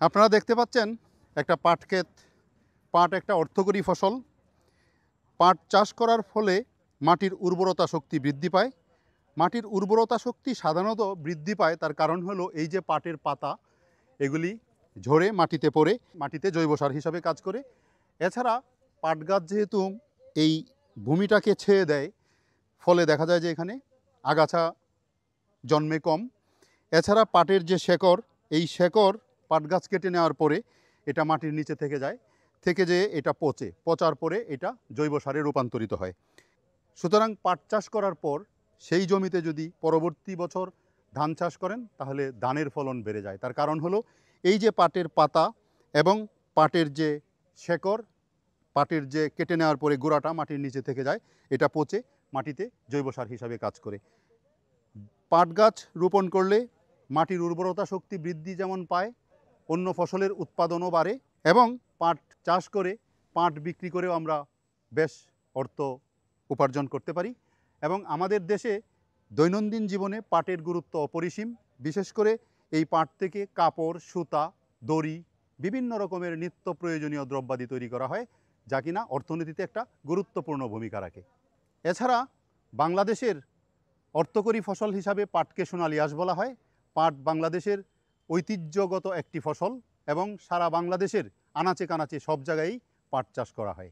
আপনারা দেখতে পাচ্ছেন একটা পাট ক্ষেত। পাট একটা অর্থকরী ফসল। পাট চাষ করার ফলে মাটির উর্বরতা শক্তি বৃদ্ধি পায়। মাটির উর্বরতা শক্তি সাধারণত বৃদ্ধি পায় তার কারণ হলো এই যে পাটের পাতা, এগুলি ঝরে মাটিতে পড়ে মাটিতে জৈব সার হিসাবে কাজ করে। এছাড়া পাট গাছ যেহেতু এই ভূমিটাকে ছেয়ে দেয়, ফলে দেখা যায় যে এখানে আগাছা জন্মে কম। এছাড়া পাটের যে শেকড়, এই শেকড় পাট গাছ কেটে নেওয়ার পরে এটা মাটির নিচে থেকে যেয়ে এটা পচার পরে এটা জৈব সারে রূপান্তরিত হয়। সুতরাং পাট চাষ করার পর সেই জমিতে যদি পরবর্তী বছর ধান চাষ করেন তাহলে ধানের ফলন বেড়ে যায়। তার কারণ হলো এই যে পাটের পাতা এবং পাটের যে শেকড়, পাটের যে কেটে নেওয়ার পরে গোড়াটা মাটির নিচে থেকে যায়, এটা পচে মাটিতে জৈব সার হিসাবে কাজ করে। পাট গাছ রোপণ করলে মাটির উর্বরতা শক্তি বৃদ্ধি যেমন পায়, অন্য ফসলের উৎপাদনও বাড়ে এবং পাট চাষ করে পাট বিক্রি করেও আমরা বেশ অর্থ উপার্জন করতে পারি। এবং আমাদের দেশে দৈনন্দিন জীবনে পাটের গুরুত্ব অপরিসীম। বিশেষ করে এই পাট থেকে কাপড়, সুতা, দড়ি, বিভিন্ন রকমের নিত্য প্রয়োজনীয় দ্রব্যাদি তৈরি করা হয়, যা কিনা অর্থনীতিতে একটা গুরুত্বপূর্ণ ভূমিকা রাখে। এছাড়া বাংলাদেশের অর্থকরী ফসল হিসাবে পাটকে সোনালী আঁশ বলা হয়। পাট বাংলাদেশের ঐতিহ্যগত একটি ফসল এবং সারা বাংলাদেশের আনাচে কানাচে সব জায়গায়ই পাট চাষ করা হয়।